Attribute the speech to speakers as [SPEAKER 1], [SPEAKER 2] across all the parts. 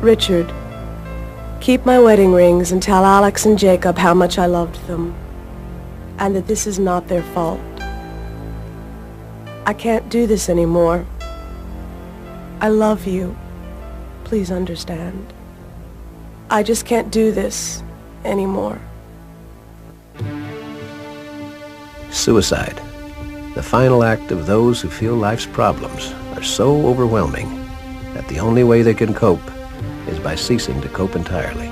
[SPEAKER 1] Richard, keep my wedding rings and tell Alex and Jacob how much I loved them, and that this is not their fault. I can't do this anymore. I love you. Please understand. I just can't do this anymore.
[SPEAKER 2] Suicide, the final act of those who feel life's problems are so overwhelming that the only way they can cope is by ceasing to cope entirely.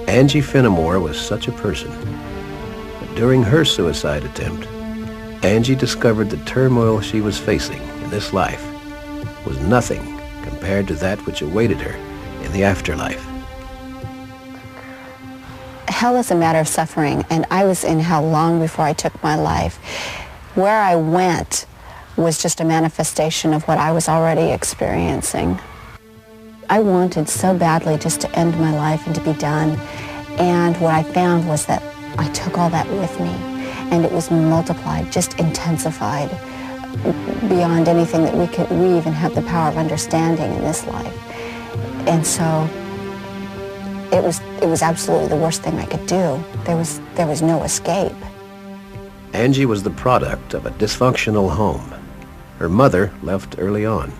[SPEAKER 2] Angie Fenimore was such a person. But during her suicide attempt, Angie discovered the turmoil she was facing in this life was nothing compared to that which awaited her in the afterlife.
[SPEAKER 3] Hell is a matter of suffering, and I was in hell long before I took my life. Where I went was just a manifestation of what I was already experiencing. I wanted so badly just to end my life and to be done, and what I found was that I took all that with me, and it was multiplied, just intensified beyond anything that we even have the power of understanding in this life. And so it was absolutely the worst thing I could do. There was no escape.
[SPEAKER 2] Angie was the product of a dysfunctional home. Her mother left early on,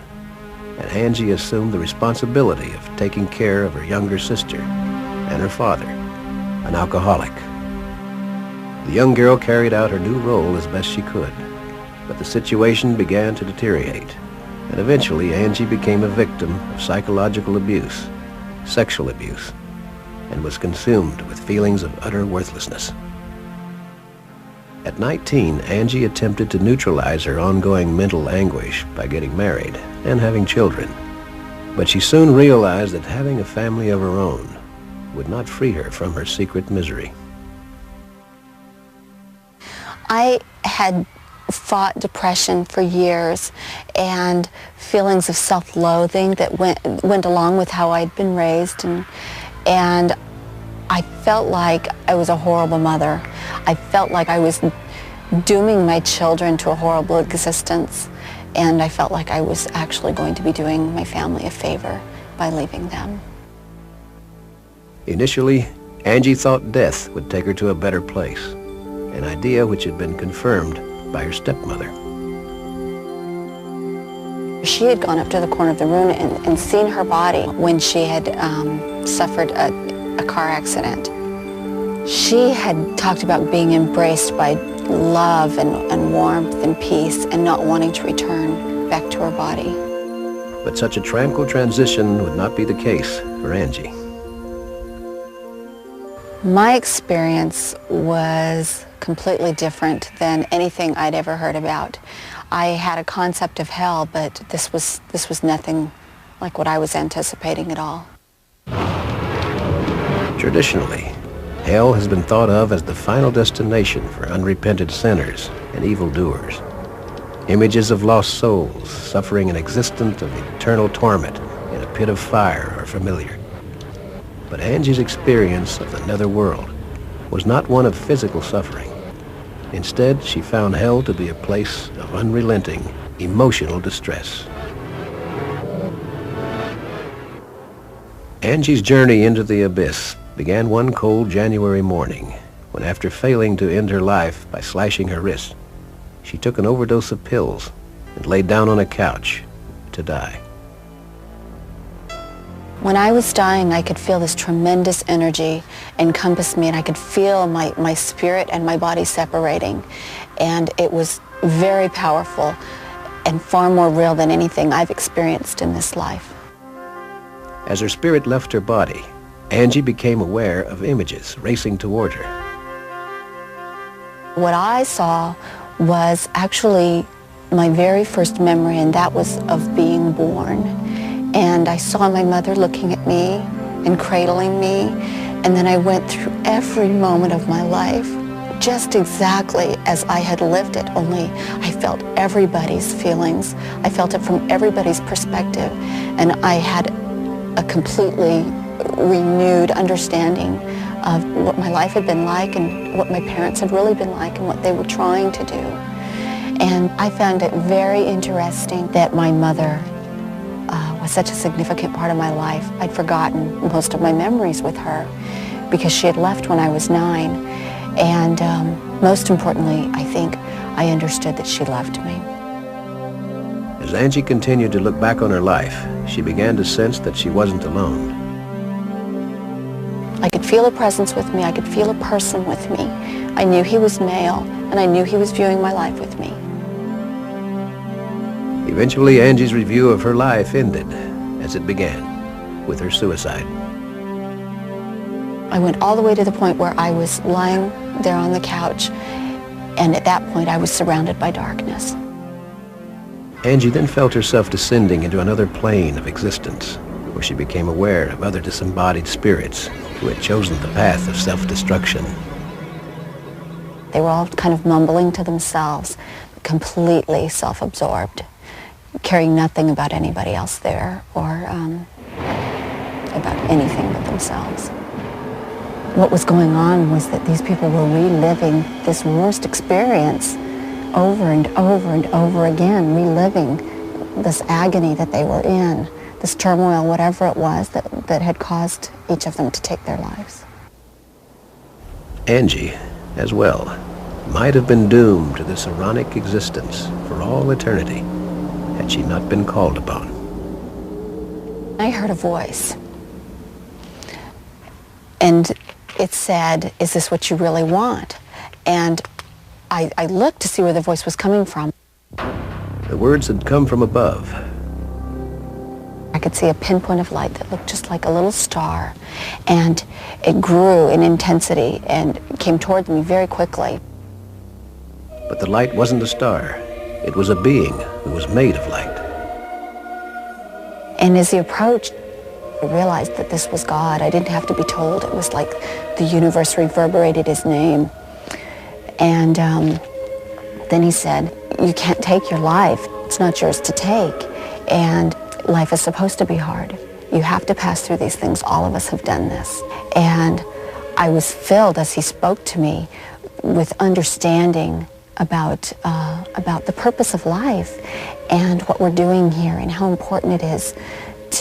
[SPEAKER 2] and Angie assumed the responsibility of taking care of her younger sister and her father, an alcoholic. The young girl carried out her new role as best she could, but the situation began to deteriorate, and eventually Angie became a victim of psychological abuse, sexual abuse, and was consumed with feelings of utter worthlessness. At 19, Angie attempted to neutralize her ongoing mental anguish by getting married and having children. But she soon realized that having a family of her own would not free her from her secret misery.
[SPEAKER 3] I had fought depression for years and feelings of self-loathing that went along with how I'd been raised, and I felt like I was a horrible mother. I felt like I was dooming my children to a horrible existence, and I felt like I was actually going to be doing my family a favor by leaving them. Initially,
[SPEAKER 2] Angie thought death would take her to a better place, an idea which had been confirmed by her stepmother.
[SPEAKER 3] She had gone up to the corner of the room and seen her body when she had suffered a car accident. She had talked about being embraced by love and warmth and peace and not wanting to return back to her body.
[SPEAKER 2] But such a tranquil transition would not be the case for Angie.
[SPEAKER 3] My experience was completely different than anything I'd ever heard about. I had a concept of hell, but this was nothing like what I was anticipating at all.
[SPEAKER 2] Traditionally, hell has been thought of as the final destination for unrepentant sinners and evildoers. Images of lost souls suffering an existence of eternal torment in a pit of fire are familiar. But Angie's experience of the netherworld was not one of physical suffering. Instead, she found hell to be a place of unrelenting emotional distress. Angie's journey into the abyss began one cold January morning when, after failing to end her life by slashing her wrist, she took an overdose of pills and laid down on a couch to die.
[SPEAKER 3] When I was dying, I could feel this tremendous energy encompass me, and I could feel my spirit and my body separating. And it was very powerful and far more real than anything I've experienced in this life.
[SPEAKER 2] As her spirit left her body, Angie became aware of images racing toward her.
[SPEAKER 3] What I saw was actually my very first memory, and that was of being born. And I saw my mother looking at me and cradling me, and then I went through every moment of my life just exactly as I had lived it, only I felt everybody's feelings. I felt it from everybody's perspective, and I had a completely renewed understanding of what my life had been like and what my parents had really been like and what they were trying to do. And I found it very interesting that my mother was such a significant part of my life. I'd forgotten most of my memories with her because she had left when I was 9. And most importantly, I think I understood that she loved me.
[SPEAKER 2] As Angie continued to look back on her life, she began to sense that she wasn't alone.
[SPEAKER 3] I could feel a presence with me. I could feel a person with me. I knew he was male, and I knew he was viewing my life with me.
[SPEAKER 2] Eventually, Angie's review of her life ended, as it began, with her suicide.
[SPEAKER 3] I went all the way to the point where I was lying there on the couch, and at that point I was surrounded by darkness.
[SPEAKER 2] Angie then felt herself descending into another plane of existence, where she became aware of other disembodied spirits who had chosen the path of self-destruction.
[SPEAKER 3] They were all kind of mumbling to themselves, completely self-absorbed, caring nothing about anybody else there or about anything but themselves. What was going on was that these people were reliving this worst experience over and over and over again, reliving this agony that they were in, this turmoil, whatever it was that had caused each of them to take their lives.
[SPEAKER 2] Angie, as well, might have been doomed to this ironic existence for all eternity had she not been called upon.
[SPEAKER 3] I heard a voice, and it said, "Is this what you really want?" And I looked to see where the voice was coming from.
[SPEAKER 2] The words had come from above.
[SPEAKER 3] I could see a pinpoint of light that looked just like a little star, and it grew in intensity and came toward me very quickly.
[SPEAKER 2] But the light wasn't a star. It was a being who was made of light.
[SPEAKER 3] And as he approached, I realized that this was God. I didn't have to be told. It was like the universe reverberated his name. And then he said, "You can't take your life. It's not yours to take. And life is supposed to be hard. You have to pass through these things. All of us have done this." And I was filled, as he spoke to me, with understanding about the purpose of life and what we're doing here and how important it is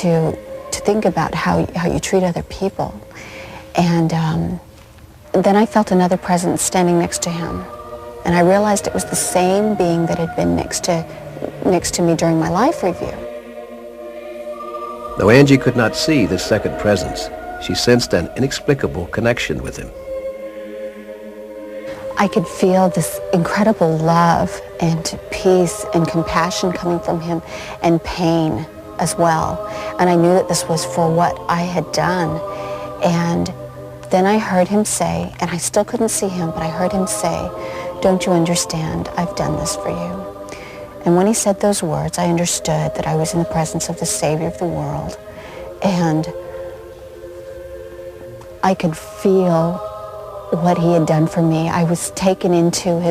[SPEAKER 3] to think about how you treat other people. And then I felt another presence standing next to him, and I realized it was the same being that had been next to me during my life review.
[SPEAKER 2] Though Angie could not see this second presence, she sensed an inexplicable connection with him.
[SPEAKER 3] I could feel this incredible love and peace and compassion coming from him, and pain as well. And I knew that this was for what I had done. And then I heard him say, and I still couldn't see him, but I heard him say, "Don't you understand? I've done this for you." And when he said those words, I understood that I was in the presence of the Savior of the world. And I could feel what he had done for me. I was taken into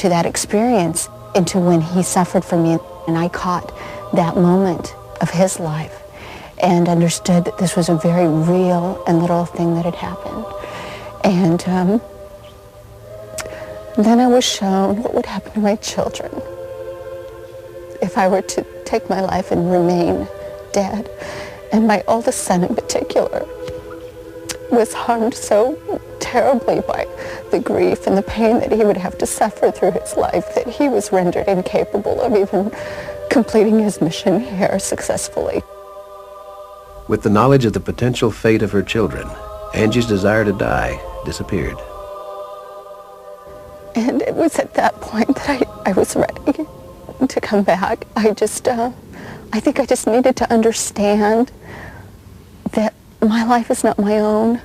[SPEAKER 3] that experience, into when he suffered for me, and I caught that moment of his life and understood that this was a very real and literal thing that had happened. And then I was shown what would happen to my children if I were to take my life and remain dead. And my oldest son in particular was harmed so terribly by the grief and the pain that he would have to suffer through his life that he was rendered incapable of even completing his mission here successfully.
[SPEAKER 2] With the knowledge of the potential fate of her children, Angie's desire to die disappeared.
[SPEAKER 3] And it was at that point that I was ready to come back. I think I just needed to understand that my life is not my own,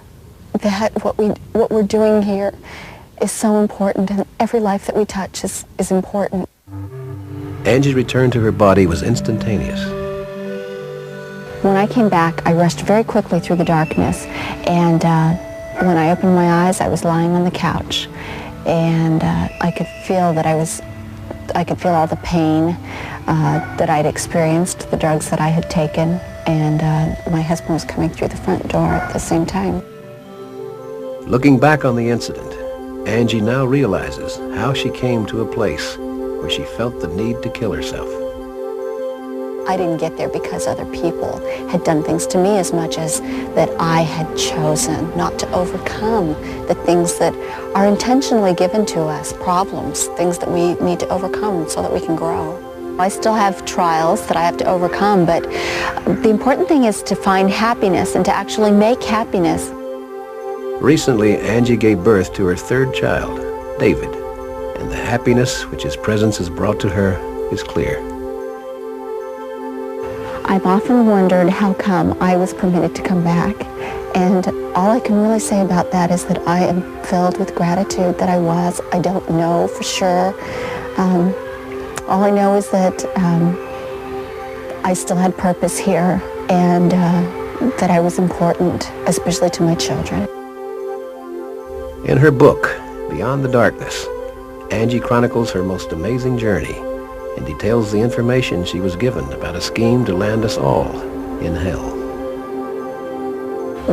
[SPEAKER 3] that what we're doing here is so important, and every life that we touch is important.
[SPEAKER 2] Angie's return to her body was instantaneous.
[SPEAKER 3] When I came back, I rushed very quickly through the darkness, and when I opened my eyes, I was lying on the couch, and I could feel all the pain that I'd experienced, the drugs that I had taken, and my husband was coming through the front door at the same time.
[SPEAKER 2] Looking back on the incident, Angie now realizes how she came to a place where she felt the need to kill herself.
[SPEAKER 3] I didn't get there because other people had done things to me as much as that I had chosen not to overcome the things that are intentionally given to us, problems, things that we need to overcome so that we can grow. I still have trials that I have to overcome, but the important thing is to find happiness and to actually make happiness.
[SPEAKER 2] Recently, Angie gave birth to her third child, David, and the happiness which his presence has brought to her is clear.
[SPEAKER 3] I've often wondered how come I was permitted to come back, and all I can really say about that is that I am filled with gratitude that I was. I don't know for sure. All I know is that I still had purpose here, and that I was important, especially to my children.
[SPEAKER 2] In her book, Beyond the Darkness, Angie chronicles her most amazing journey and details the information she was given about a scheme to land us all in hell.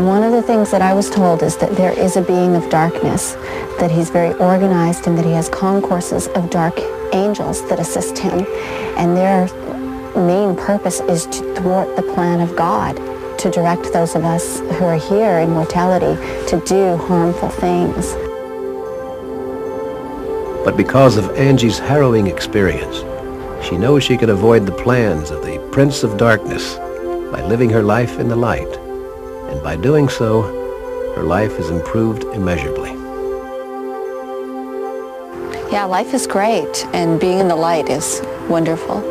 [SPEAKER 3] One of the things that I was told is that there is a being of darkness, that he's very organized, and that he has concourses of dark angels that assist him, and their main purpose is to thwart the plan of God, to direct those of us who are here in mortality to do harmful things.
[SPEAKER 2] But because of Angie's harrowing experience, she knows she can avoid the plans of the Prince of Darkness by living her life in the light. And by doing so, her life has improved immeasurably.
[SPEAKER 3] Yeah, life is great, and being in the light is wonderful.